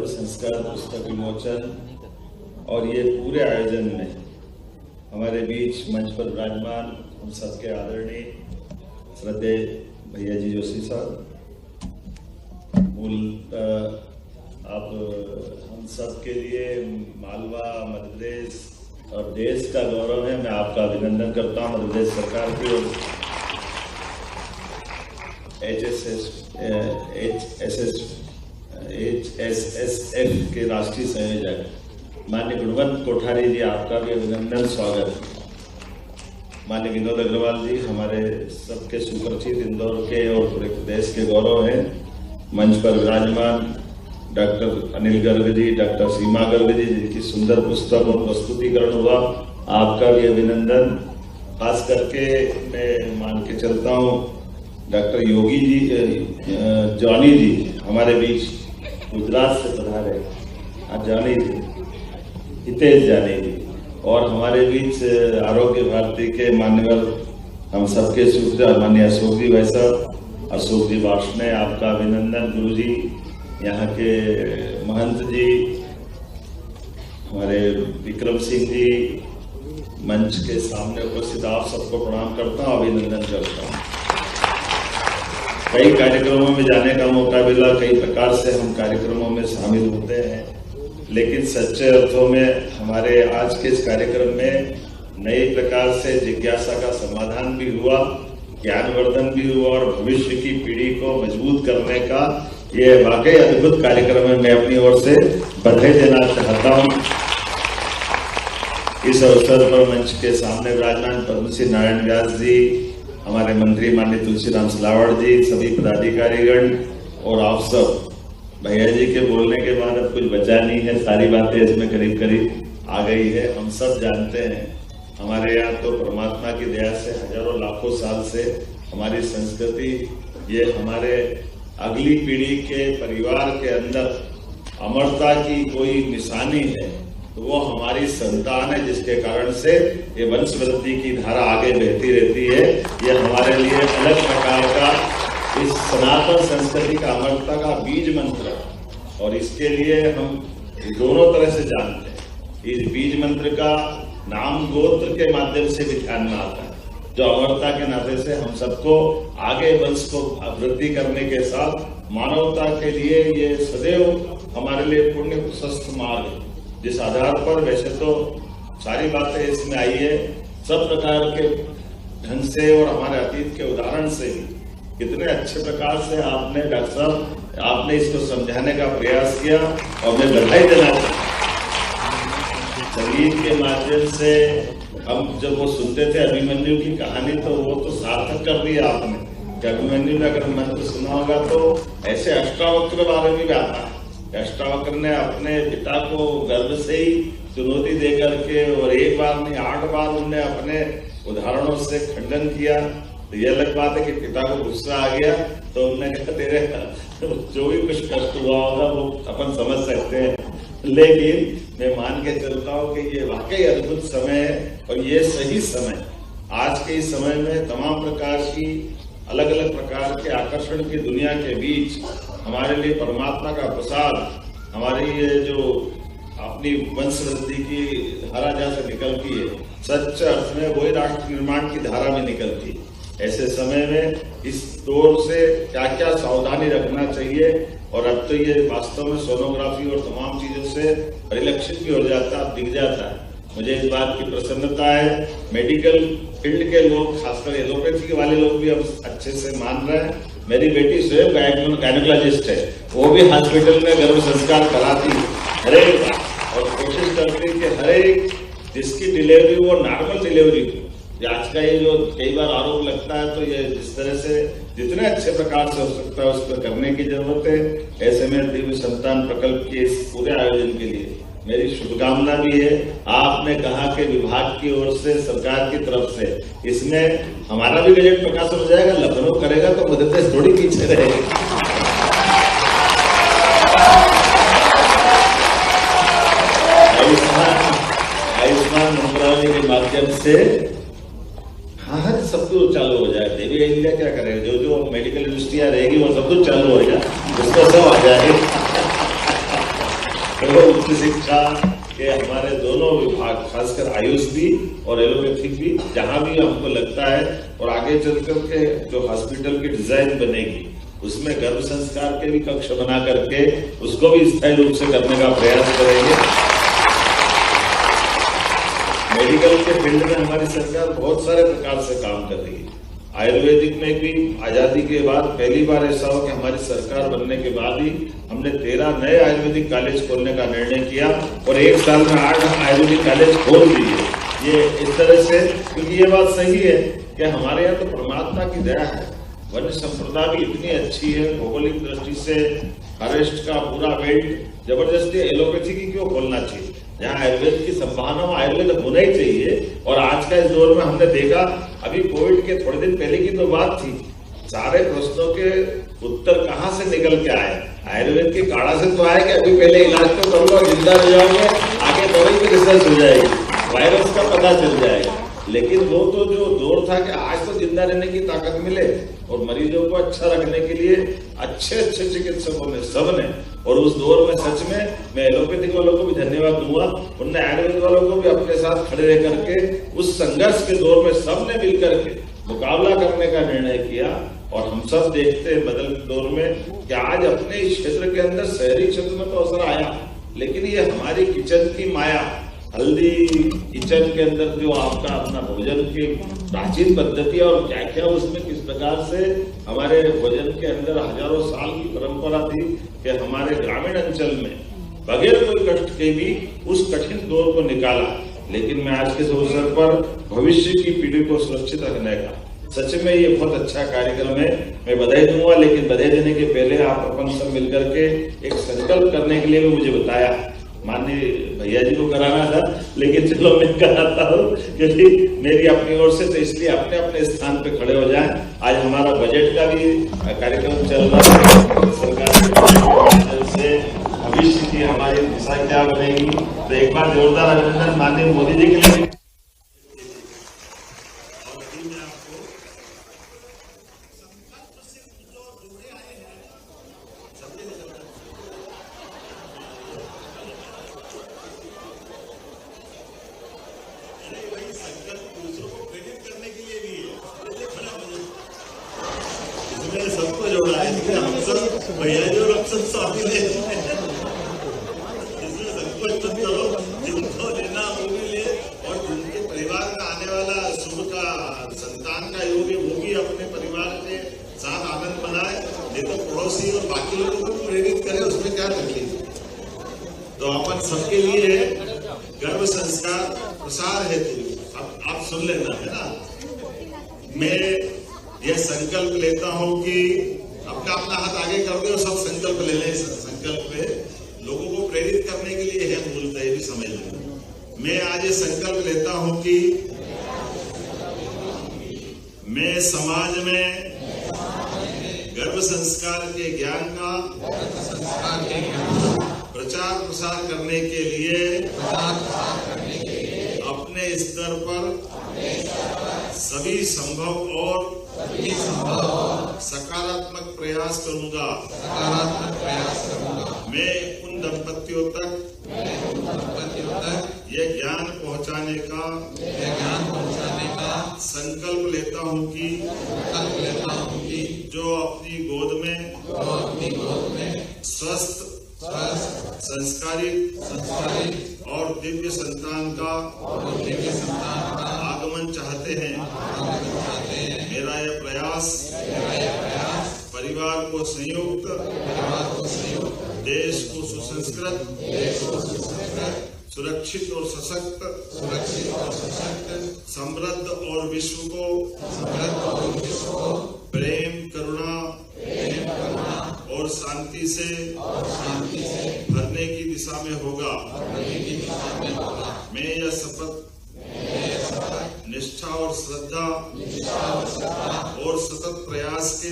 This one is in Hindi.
संस्कार पुस्तक विमोचन और ये पूरे आयोजन में हमारे बीच मंच पर विराजमान हम सबके आदरणीय श्रद्धेय भैया जी जोशी साहब, आप हम सब के लिए मालवा, मध्य प्रदेश और देश का गौरव है। मैं आपका अभिनंदन करता हूं। मध्य प्रदेश सरकार की और HSSF के राष्ट्रीय संयोजक माननीय गुणवंत कोठारी जी, आपका भी अभिनंदन, स्वागत। माननीय विनोद अग्रवाल जी, हमारे सबके सुपरिचित इंदौर के और पूरे प्रदेश के गौरव हैं। मंच पर विराजमान डॉक्टर अनिल गर्ग जी, डॉक्टर सीमा गर्ग जी, जिनकी सुंदर पुस्तक और प्रस्तुतिकरण हुआ, आपका भी अभिनंदन। खास करके मैं मान के चलता हूँ डॉक्टर योगी जी, जॉनी जी हमारे बीच गुजरात से पधारे, जानी जी, हितेश जानी जी, और हमारे बीच आरोग्य भारती के मान्यवर हम सबके सूत्र माननीय अशोक जी भाई साहब, अशोक जी वार्ष्णेय, आपका अभिनंदन। गुरु जी, यहाँ के महंत जी, हमारे विक्रम सिंह जी, मंच के सामने उपस्थित आप सबको प्रणाम करता हूँ, अभिनंदन करता हूँ। कई कार्यक्रमों में जाने का मौका मिला, कई प्रकार से हम कार्यक्रमों में शामिल होते हैं, लेकिन सच्चे अर्थों में हमारे आज के इस कार्यक्रम में नए प्रकार से जिज्ञासा का समाधान भी हुआ, ज्ञानवर्धन भी हुआ और भविष्य की पीढ़ी को मजबूत करने का ये वाकई अद्भुत कार्यक्रम है। मैं अपनी ओर से बधाई देना चाहता हूँ। इस अवसर पर मंच के सामने विराजमान पद्मश्री नारायण व्यास जी, हमारे मंत्री माननीय तुलसीराम सिलावट जी, सभी पदाधिकारीगण और आप सब, भैया जी के बोलने के बाद अब कुछ बचा नहीं है, सारी बातें इसमें करीब करीब आ गई है। हम सब जानते हैं हमारे यहाँ तो परमात्मा की दया से हजारों लाखों साल से हमारी संस्कृति, ये हमारे अगली पीढ़ी के परिवार के अंदर अमरता की कोई निशानी है, तो वो हमारी संतान है, जिसके कारण से ये वंश वृद्धि की धारा आगे बहती रहती है। ये हमारे लिए अलग प्रकार का इस सनातन संस्कृति का अमरता का बीज मंत्र है, और इसके लिए हम दोनों तरह से जानते हैं। इस बीज मंत्र का नाम गोत्र के माध्यम से भी ध्यान में आता है, जो अमरता के नाते से हम सबको आगे वंश को वृद्धि करने के साथ मानवता के लिए ये सदैव हमारे लिए पुण्य प्रशस्त मार्ग है, जिस आधार पर वैसे तो सारी बातें इसमें आई है, सब प्रकार के ढंग से और हमारे अतीत के उदाहरण से भी कितने अच्छे प्रकार से आपने डॉक्टर साहब आपने इसको समझाने का प्रयास किया, और मैं बधाई देना चाहता हूं। संगीत के माध्यम से हम जब वो सुनते थे अभिमन्यु की कहानी, तो वो तो सार्थक कर दिया आपने कि अभिमन्यु ने अगर मंत्र सुना होगा तो ऐसे अष्टावक्र बारे में भी आता है। अष्टावक्र ने अपने पिता को गर्भ से ही चुनौती दे करके, और एक बार नहीं 8 बार उन्होंने अपने उदाहरणों से खंडन किया। तो ये अलग बात है कि पिता को गुस्सा आ गया, तो उन्होंने कहा तेरे जो भी कुछ कष्ट हुआ होगा वो अपन समझ सकते हैं, लेकिन मैं मान के चलता हूँ कि ये वाकई अद्भुत समय है, और ये सही समय आज के इस समय में तमाम प्रकार की अलग अलग प्रकार के आकर्षण की दुनिया के बीच हमारे लिए परमात्मा का प्रसाद, हमारी ये जो अपनी वंश वृद्धि की धारा जहाँ से निकलती है, सच्चे अर्थ में वही राष्ट्र निर्माण की धारा में निकलती है। ऐसे समय में इस दौर से क्या क्या सावधानी रखना चाहिए, और अब तो ये वास्तव में सोनोग्राफी और तमाम चीजों से परिलक्षित भी हो जाता है, दिख जाता है। मुझे इस बात की प्रसन्नता है, मेडिकल फील्ड के लोग, खासकर एलोपैथी वाले लोग भी अब अच्छे से मान रहे हैं। मेरी बेटी स्वयं गायनोलॉजिस्ट है, वो भी हॉस्पिटल में गर्भ संस्कार कराती है हर एक, और कोशिश करती है कि हर एक जिसकी डिलीवरी वो नॉर्मल डिलीवरी हो। आज का ये जो कई बार आरोप लगता है, तो ये जिस तरह से जितने अच्छे प्रकार से हो सकता है उसको करने की जरूरत है। ऐसे में दिव्य संतान प्रकल्प के इस पूरे आयोजन के लिए मेरी शुभकामना भी है। आपने कहा कि विभाग की ओर से, सरकार की तरफ से इसमें हमारा भी बजट प्रकाश हो जाएगा, लखनऊ करेगा तो मध्य प्रदेश थोड़ी पीछे रहेगी। आयुष्मान मंत्रालय के माध्यम से हाँ सब कुछ चालू हो जाए। देवी इंडिया क्या करेगा, जो जो मेडिकल इंडस्ट्रियाँ रहेगी वो सब कुछ चालू हो जाए, उसका सब आ जाए। तो उच्च शिक्षा के हमारे दोनों विभाग, खासकर आयुष भी और एलोपैथिक भी, जहां भी हमको लगता है और आगे चलकर के जो हॉस्पिटल की डिजाइन बनेगी उसमें गर्भ संस्कार के भी कक्ष बना करके उसको भी स्थायी रूप से करने का प्रयास करेंगे। मेडिकल के फील्ड में हमारी सरकार बहुत सारे प्रकार से काम कर रही है। आयुर्वेदिक में भी आजादी के बाद पहली बार ऐसा हो कि हमारी सरकार बनने के बाद ही हमने 13 नए आयुर्वेदिक कॉलेज खोलने का निर्णय किया और एक साल में 8 आयुर्वेदिक कॉलेज खोल दिए। ये इस तरह से, क्योंकि ये बात सही है कि हमारे यहाँ तो परमात्मा की दया है, वन्य संप्रदा भी इतनी अच्छी है, भौगोलिक दृष्टि से फॉरेस्ट का पूरा बेल्ट, जबरदस्ती एलोपैथी की क्यों खोलना चाहिए? जहाँ आयुर्वेद की संभावना आयुर्वेद होना ही चाहिए। और आज का इस दौर में हमने देखा, अभी कोविड के थोड़े दिन पहले की तो बात थी, सारे प्रश्नों के उत्तर कहाँ से निकल के आए? आयुर्वेद के काढ़ा से तो आए कि अभी पहले इलाज तो कर लो, जिंदा रह जाओगे, आगे दवाई की रिसर्च हो जाएगी, वायरस का पता चल जाएगा। लेकिन वो तो जो दौर था कि आज तो जिंदा रहने की ताकत मिले और मरीजों को अच्छा रखने के लिए अच्छे चिकित्सकों ने, सबने, और उस दौर में सच में मैं एलोपैथिक वालों को भी धन्यवाद दूंगा, उनने आयुर्वेद वालों को भी अपने साथ खड़े रह करके उस संघर्ष के दौर में सबने मिलकर के मुकाबला करने का निर्णय किया। और हम सब देखते हैं बदलते दौर में कि आज अपने इस क्षेत्र के अंदर, शहरी क्षेत्र में तो अवसर आया, लेकिन ये हमारी किचन की माया, हल्दी किचन के अंदर जो आपका अपना भोजन की प्राचीन पद्धति और क्या क्या उसमें किस प्रकार से हमारे भोजन के अंदर हजारों साल की परंपरा थी कि हमारे ग्रामीण अंचल में बगैर कोई कष्ट के भी उस कठिन दौर को निकाला। लेकिन मैं आज के अवसर पर भविष्य की पीढ़ी को सुरक्षित रखने का, सच में ये बहुत अच्छा कार्यक्रम है, मैं बधाई दूंगा। लेकिन बधाई देने के पहले आप अपन सब मिलकर के एक संकल्प करने के लिए भी मुझे बताया, माननीय भैया जी को कराना था, लेकिन चलो मैं कराता हूँ क्योंकि मेरी अपनी ओर से, तो इसलिए अपने अपने स्थान पे खड़े हो जाएं। आज हमारा बजट का भी कार्यक्रम चल रहा है, सरकार से भविष्य की हमारी दिशा क्या बनेगी, तो एक बार जोरदार अभिनंदन माननीय मोदी जी के लिए। सबको जोड़ा है, हम सब भैया जो रक्षक स्वामी ले, इसमें सबको करो, जिनको लेना वो भी ले, और जिनके परिवार में आने वाला शुभ का संतान का योग है वो भी अपने परिवार के साथ आनंद मनाए, नहीं तो पड़ोसी और बाकी लोगों को प्रेरित करे, उसमें क्या तकलीफ। तो अपन सबके लिए गर्भ संस्कार प्रसार हेतु अब आप सुन लेना है ना, मैं यह संकल्प लेता हूं कि अपना अपना हाथ आगे कर दो, सब संकल्प ले लें। संकल्प पे लोगों को प्रेरित करने के लिए है, मूलतः ये भी समझ लें। मैं आज ये संकल्प लेता हूं कि मैं समाज में गर्भ संस्कार के ज्ञान का प्रचार प्रसार करने के लिए अपने स्तर पर सभी संभव और सकारात्मक प्रयास करूंगा। मैं उन दंपतियों तक यह ज्ञान पहुंचाने का संकल्प लेता हूं कि जो अपनी गोद में स्वस्थ, संस्कारित और दिव्य संतान का आगमन चाहते हैं। मेरा यह प्रयास परिवार को संयुक्त, देश को सुसंस्कृत, सुरक्षित और सशक्त, समृद्ध और विश्व को प्रेम, करुणा और शांति से भरने की दिशा में होगा। मैं यह शपथ निष्ठा और श्रद्धा और सतत प्रयास के